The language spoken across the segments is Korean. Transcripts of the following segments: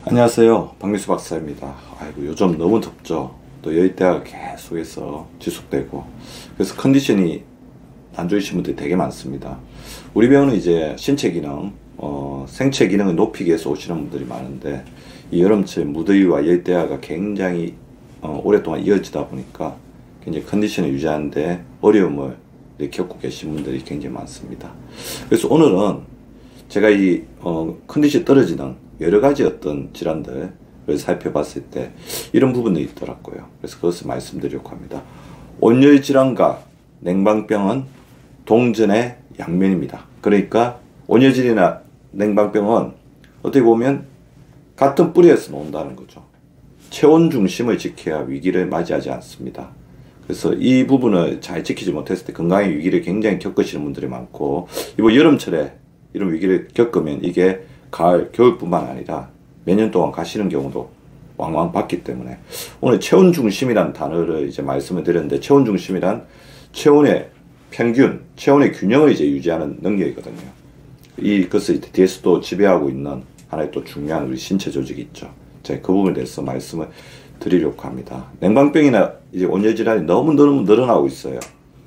안녕하세요. 박미수 박사입니다. 아이고, 요즘 너무 덥죠. 또 열대야가 계속해서 지속되고, 그래서 컨디션이 안 좋으신 분들이 되게 많습니다. 우리 병원은 이제 신체 기능, 생체 기능을 높이기 위해서 오시는 분들이 많은데, 이 여름철 무더위와 열대야가 굉장히 오랫동안 이어지다 보니까 굉장히 컨디션을 유지하는데 어려움을 겪고 계신 분들이 굉장히 많습니다. 그래서 오늘은 제가 이 컨디션이 떨어지는 여러 가지 어떤 질환들을 살펴봤을 때 이런 부분이 있더라고요. 그래서 그것을 말씀드리려고 합니다. 온열 질환과 냉방병은 동전의 양면입니다. 그러니까 온열질이나 냉방병은 어떻게 보면 같은 뿌리에서 나온다는 거죠. 체온 중심을 지켜야 위기를 맞이하지 않습니다. 그래서 이 부분을 잘 지키지 못했을 때 건강의 위기를 굉장히 겪으시는 분들이 많고, 이번 여름철에 이런 위기를 겪으면 이게 가을, 겨울뿐만 아니라 몇 년 동안 가시는 경우도 왕왕 봤기 때문에 오늘 체온 중심이라는 단어를 이제 말씀을 드렸는데, 체온 중심이란 체온의 평균, 체온의 균형을 이제 유지하는 능력이거든요. 이것을 뒤에서도 지배하고 있는 하나의 또 중요한 우리 신체 조직이 있죠. 제가 그 부분에 대해서 말씀을 드리려고 합니다. 냉방병이나 이제 온열질환이 너무 늘어나고 있어요.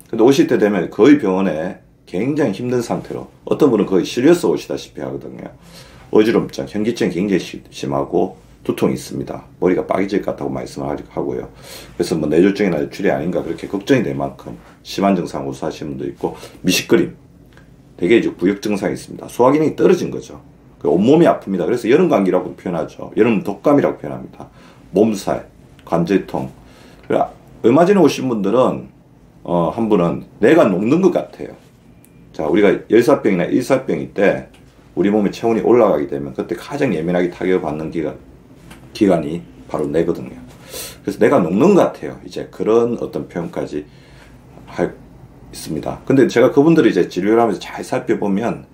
근데 오실 때 되면 거의 병원에 굉장히 힘든 상태로, 어떤 분은 거의 실려서 오시다시피 하거든요. 어지럼증, 현기증이 굉장히 심하고 두통이 있습니다. 머리가 빠개질 것 같다고 말씀을 하고요. 그래서 뭐 뇌졸중이나 뇌출이 아닌가 그렇게 걱정이 될 만큼 심한 증상 호소하시는 분도 있고, 미식거림, 되게 이제 구역 증상이 있습니다. 소화기능이 떨어진 거죠. 온몸이 아픕니다. 그래서 여름 감기라고 표현하죠. 여름 독감이라고 표현합니다. 몸살, 관절통. 얼마 전에 오신 분들은 한 분은 내가 녹는 것 같아요. 자, 우리가 열사병이나 일사병일 때 우리 몸의 체온이 올라가게 되면 그때 가장 예민하게 타격받는 기간이 바로 뇌거든요. 그래서 내가 녹는 것 같아요. 이제 그런 어떤 표현까지 있습니다. 근데 제가 그분들이 이제 진료를 하면서 잘 살펴보면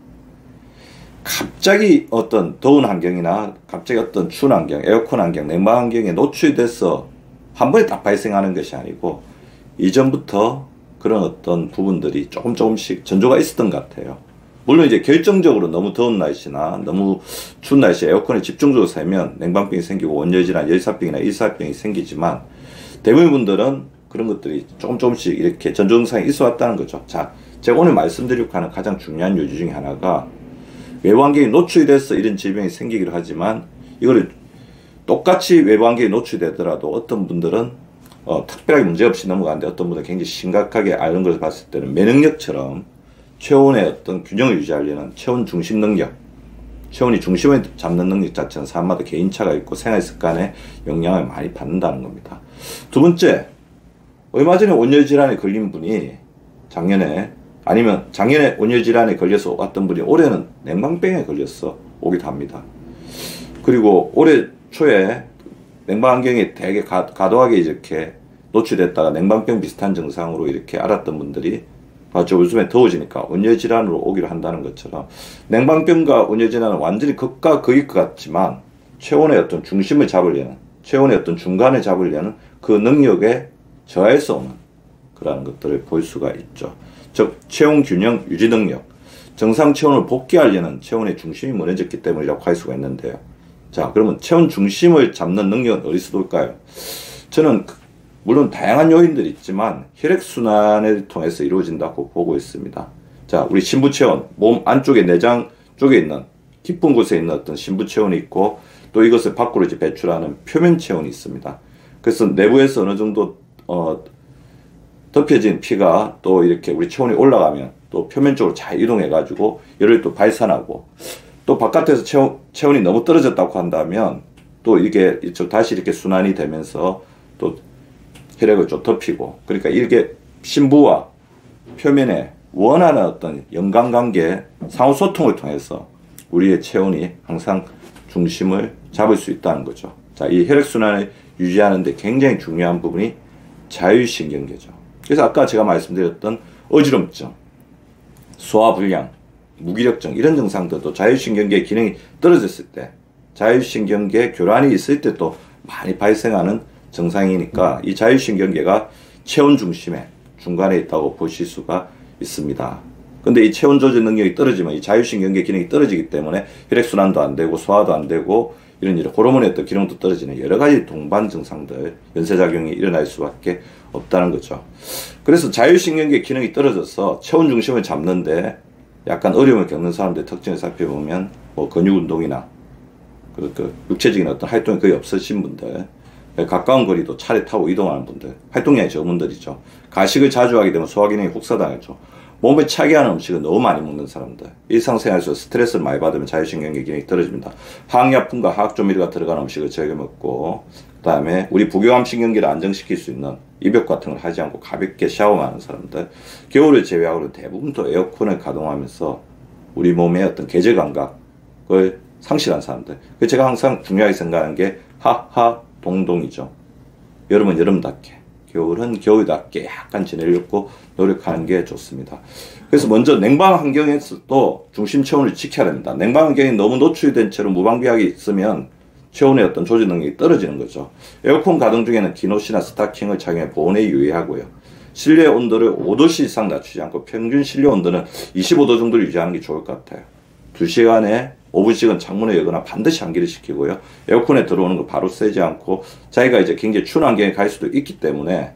갑자기 어떤 더운 환경이나 갑자기 어떤 추운 환경, 에어컨 환경, 냉방 환경에 노출돼서 한 번에 딱 발생하는 것이 아니고 이전부터 그런 어떤 부분들이 조금씩 전조가 있었던 것 같아요. 물론 이제 결정적으로 너무 더운 날씨나 너무 추운 날씨에 에어컨에 집중적으로 살면 냉방병이 생기고 온열질환, 열사병이나 일사병이 생기지만, 대부분 분들은 그런 것들이 조금씩 이렇게 전조 증상이 있어 왔다는 거죠. 자, 제가 오늘 말씀드리려고 하는 가장 중요한 요지 중에 하나가, 외부 환경에 노출돼서 이런 질병이 생기기도 하지만 이거를 똑같이 외부 환경에 노출되더라도 어떤 분들은 특별하게 문제없이 넘어가는데, 어떤 분들은 굉장히 심각하게 앓는 것을 봤을 때는 면역력처럼 체온의 어떤 균형을 유지하려는 체온 중심 능력, 체온이 중심을 잡는 능력 자체는 사람마다 개인차가 있고 생활 습관에 영향을 많이 받는다는 겁니다. 두 번째, 얼마 전에 온열질환에 걸린 분이 작년에 온열질환에 걸려서 왔던 분이 올해는 냉방병에 걸려서 오기도 합니다. 그리고 올해 초에 냉방 환경에 되게 과도하게 이렇게 노출됐다가 냉방병 비슷한 증상으로 이렇게 앓았던 분들이 요즘에 더워지니까 온열질환으로 오기로 한다는 것처럼, 냉방병과 온열질환은 완전히 극과 극일 것 같지만 체온의 어떤 중심을 잡으려는, 체온의 어떤 중간을 잡으려는 그 능력에 저하해서 오는 그러한 것들을 볼 수가 있죠. 즉 체온 균형 유지 능력, 정상 체온을 복귀하려는 체온의 중심이 무너졌기 때문이라고 할 수가 있는데요. 자, 그러면 체온 중심을 잡는 능력은 어디서 올까요? 저는 물론 다양한 요인들이 있지만 혈액순환을 통해서 이루어진다고 보고 있습니다. 자, 우리 신부체온, 몸 안쪽에 내장 쪽에 있는 깊은 곳에 있는 어떤 신부체온이 있고, 또 이것을 밖으로 이제 배출하는 표면체온이 있습니다. 그래서 내부에서 어느 정도 덮여진 피가 또 이렇게 우리 체온이 올라가면 또 표면 쪽으로 잘 이동해 가지고 열을 또 발산하고, 또 바깥에서 체온이 너무 떨어졌다고 한다면 또 이게 다시 이렇게 순환이 되면서 또 혈액을 좀 덮이고, 그러니까 이게 신부와 표면에 원하는 어떤 연관관계, 상호소통을 통해서 우리의 체온이 항상 중심을 잡을 수 있다는 거죠. 자, 이 혈액순환을 유지하는 데 굉장히 중요한 부분이 자율신경계죠. 그래서 아까 제가 말씀드렸던 어지럼증, 소화불량, 무기력증, 이런 증상들도 자율신경계 기능이 떨어졌을 때, 자율신경계 교란이 있을 때 또 많이 발생하는 증상이니까 이 자율신경계가 체온 중심에 중간에 있다고 보실 수가 있습니다. 근데 이 체온 조절 능력이 떨어지면 이 자율신경계 기능이 떨어지기 때문에 혈액순환도 안 되고 소화도 안 되고 이런 호르몬의 어떤 기능도 떨어지는 여러 가지 동반 증상들, 연쇄작용이 일어날 수밖에 없다는 거죠. 그래서 자율신경계 기능이 떨어져서 체온 중심을 잡는데 약간 어려움을 겪는 사람들의 특징을 살펴보면 뭐 근육 운동이나 그 육체적인 어떤 활동이 거의 없으신 분들, 가까운 거리도 차를 타고 이동하는 분들, 활동량이 적은 분들이죠. 가식을 자주 하게 되면 소화기능이 혹사당하죠. 몸에 차게 하는 음식을 너무 많이 먹는 사람들, 일상생활에서 스트레스를 많이 받으면 자율신경계 기능이 떨어집니다. 항약품과 화학조미료가 들어간 음식을 즐겨 먹고, 그 다음에 우리 부교감 신경계를 안정시킬 수 있는 입욕 같은 걸 하지 않고 가볍게 샤워만 하는 사람들, 겨울을 제외하고는 대부분 또 에어컨을 가동하면서 우리 몸의 어떤 계절 감각을 상실한 사람들. 그래서 제가 항상 중요하게 생각하는 게 하하 동동이죠. 여름은 여름답게, 겨울은 겨울답게 약간 지내려고 노력하는 게 좋습니다. 그래서 먼저 냉방 환경에서도 중심 체온을 지켜야 됩니다. 냉방 환경에 너무 노출된 채로 무방비하게 있으면 체온의 어떤 조절 능력이 떨어지는 거죠. 에어컨 가동 중에는 기노시나 스타킹을 착용해 보온에 유의하고요. 실내 온도를 5도씨 이상 낮추지 않고 평균 실내 온도는 25도 정도를 유지하는 게 좋을 것 같아요. 2시간에 5분씩은 창문을 열거나 반드시 환기를 시키고요. 에어컨에 들어오는 거 바로 쐬지 않고 자기가 이제 굉장히 추운 환경에 갈 수도 있기 때문에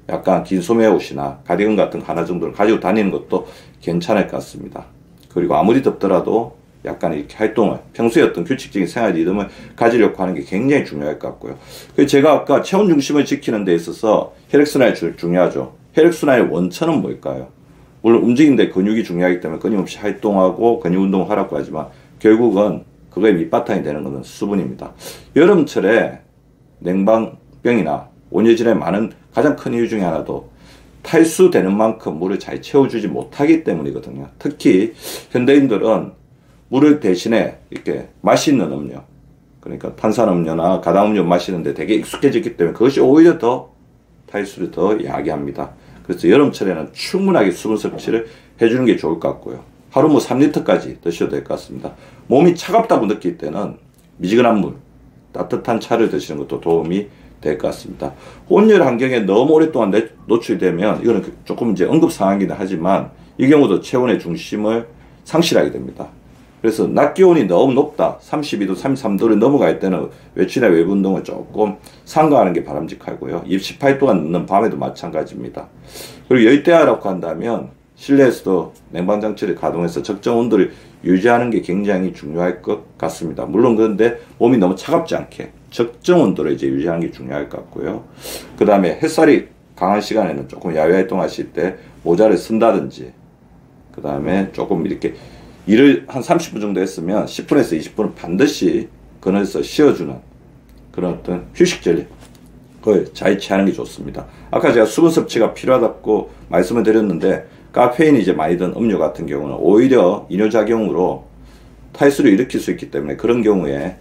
약간 긴 소매 옷이나 가디건 같은 거 하나 정도를 가지고 다니는 것도 괜찮을 것 같습니다. 그리고 아무리 덥더라도 약간 이렇게 활동을, 평소에 어떤 규칙적인 생활 리듬을 가지려고 하는 게 굉장히 중요할 것 같고요. 그래서 제가 아까 체온 중심을 지키는 데 있어서 혈액순환이 중요하죠. 혈액순환의 원천은 뭘까요? 물론 움직이는데 근육이 중요하기 때문에 끊임없이 활동하고 근육 운동을 하라고 하지만 결국은 그거의 밑바탕이 되는 것은 수분입니다. 여름철에 냉방병이나 온열질환에 많은 가장 큰 이유 중에 하나도 탈수되는 만큼 물을 잘 채워주지 못하기 때문이거든요. 특히 현대인들은 물을 대신에 이렇게 맛있는 음료, 그러니까 탄산음료나 가당음료 마시는데 되게 익숙해졌기 때문에 그것이 오히려 더 탈수를 더 야기합니다. 그래서 여름철에는 충분하게 수분 섭취를 해주는 게 좋을 것 같고요. 하루 뭐 3리터까지 드셔도 될 것 같습니다. 몸이 차갑다고 느낄 때는 미지근한 물, 따뜻한 차를 드시는 것도 도움이 될 것 같습니다. 온열 환경에 너무 오랫동안 노출되면 이거는 조금 이제 응급 상황이긴 하지만 이 경우도 체온의 중심을 상실하게 됩니다. 그래서 낮 기온이 너무 높다, 32도, 33도를 넘어갈 때는 외출이나 외부 운동을 조금 삼가하는 게 바람직하고요. 28도가 넘는 밤에도 마찬가지입니다. 그리고 열대야라고 한다면 실내에서도 냉방장치를 가동해서 적정 온도를 유지하는 게 굉장히 중요할 것 같습니다. 물론 그런데 몸이 너무 차갑지 않게 적정 온도를 이제 유지하는 게 중요할 것 같고요. 그 다음에 햇살이 강한 시간에는 조금 야외 활동하실 때 모자를 쓴다든지, 그 다음에 조금 이렇게 일을 한 30분 정도 했으면 10분에서 20분은 반드시 그늘에서 쉬어주는 그런 어떤 휴식 전략, 그걸 잘 취하는 게 좋습니다. 아까 제가 수분 섭취가 필요하다고 말씀을 드렸는데 카페인이 이제 많이 든 음료 같은 경우는 오히려 이뇨작용으로 탈수를 일으킬 수 있기 때문에 그런 경우에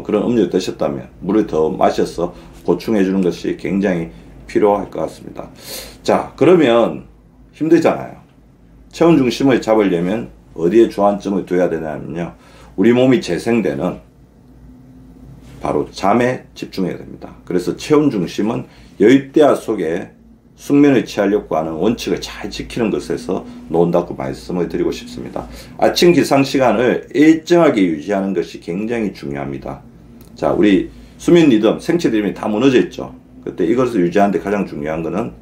그런 음료를 드셨다면 물을 더 마셔서 보충해 주는 것이 굉장히 필요할 것 같습니다. 자, 그러면 힘들잖아요. 체온 중심을 잡으려면 어디에 주안점을 둬야 되냐면요, 우리 몸이 재생되는 바로 잠에 집중해야 됩니다. 그래서 체온 중심은 열대야 속에 숙면을 취하려고 하는 원칙을 잘 지키는 것에서 놓는다고 말씀을 드리고 싶습니다. 아침 기상 시간을 일정하게 유지하는 것이 굉장히 중요합니다. 자, 우리 수면 리듬, 생체 리듬이 다 무너져 있죠. 그때 이것을 유지하는 데 가장 중요한 것은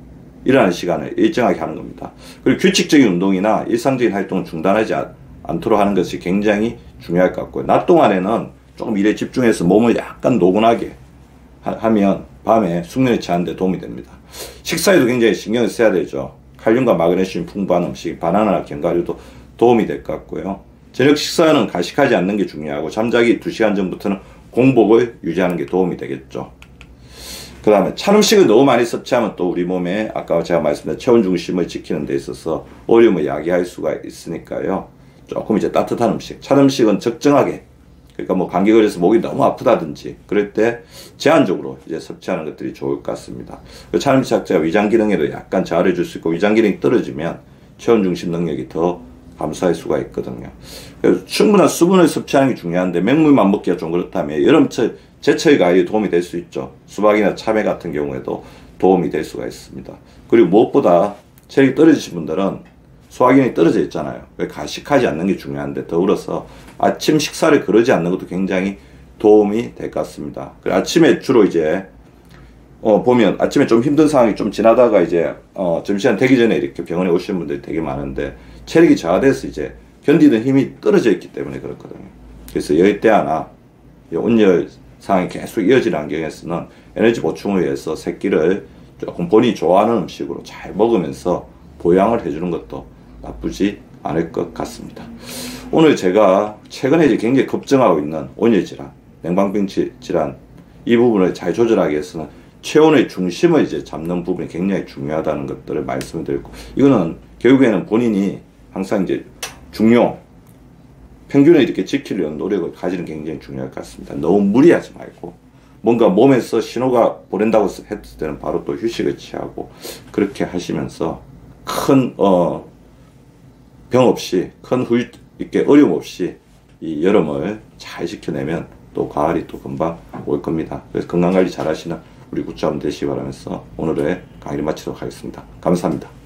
일어나는 시간을 일정하게 하는 겁니다. 그리고 규칙적인 운동이나 일상적인 활동을 중단하지 않도록 하는 것이 굉장히 중요할 것 같고요. 낮 동안에는 조금 일에 집중해서 몸을 약간 노곤하게 하면 밤에 숙면을 취하는 데 도움이 됩니다. 식사에도 굉장히 신경을 써야 되죠. 칼륨과 마그네슘 풍부한 음식, 바나나나 견과류도 도움이 될 것 같고요. 저녁 식사는 가식하지 않는 게 중요하고 잠자기 2시간 전부터는 공복을 유지하는 게 도움이 되겠죠. 그 다음에 찬 음식을 너무 많이 섭취하면 또 우리 몸에 아까 제가 말씀드린 체온 중심을 지키는 데 있어서 어려움을 야기할 수가 있으니까요. 조금 이제 따뜻한 음식, 찬 음식은 적정하게, 그러니까 뭐 감기 걸려서 목이 너무 아프다든지 그럴 때 제한적으로 이제 섭취하는 것들이 좋을 것 같습니다. 찬 음식 자체가 위장 기능에도 약간 저하를 줄 수 있고 위장 기능이 떨어지면 체온 중심 능력이 더 감소할 수가 있거든요. 그래서 충분한 수분을 섭취하는 게 중요한데 맹물만 먹기가 좀 그렇다면 여름철 제철 과일이 도움이 될 수 있죠. 수박이나 참외 같은 경우에도 도움이 될 수가 있습니다. 그리고 무엇보다 체력이 떨어지신 분들은 소화기능이 떨어져 있잖아요. 가식하지 않는 게 중요한데 더불어서 아침 식사를 거르지 않는 것도 굉장히 도움이 될 것 같습니다. 아침에 주로 이제 보면 아침에 좀 힘든 상황이 좀 지나다가 이제 점심시간 되기 전에 이렇게 병원에 오시는 분들이 되게 많은데 체력이 저하돼서 이제 견디는 힘이 떨어져 있기 때문에 그렇거든요. 그래서 열대야나 온열 상황이 계속 이어지는 환경에서는 에너지 보충을 위해서 새끼를 조금 본인이 좋아하는 음식으로 잘 먹으면서 보양을 해주는 것도 나쁘지 않을 것 같습니다. 오늘 제가 최근에 이제 굉장히 걱정하고 있는 온열 질환, 냉방병 질환 이 부분을 잘 조절하기 위해서는 체온의 중심을 이제 잡는 부분이 굉장히 중요하다는 것들을 말씀을 드렸고, 이거는 결국에는 본인이 항상 이제 평균을 이렇게 지키려는 노력을 가지는 게 굉장히 중요할 것 같습니다. 너무 무리하지 말고 뭔가 몸에서 신호가 보낸다고 했을 때는 바로 또 휴식을 취하고 그렇게 하시면서 큰 병 없이 큰 이렇게 어려움 없이 이 여름을 잘 지켜내면 또 가을이 또 금방 올 겁니다. 그래서 건강관리 잘 하시는 우리 구독자분 되시기 바라면서 오늘의 강의를 마치도록 하겠습니다. 감사합니다.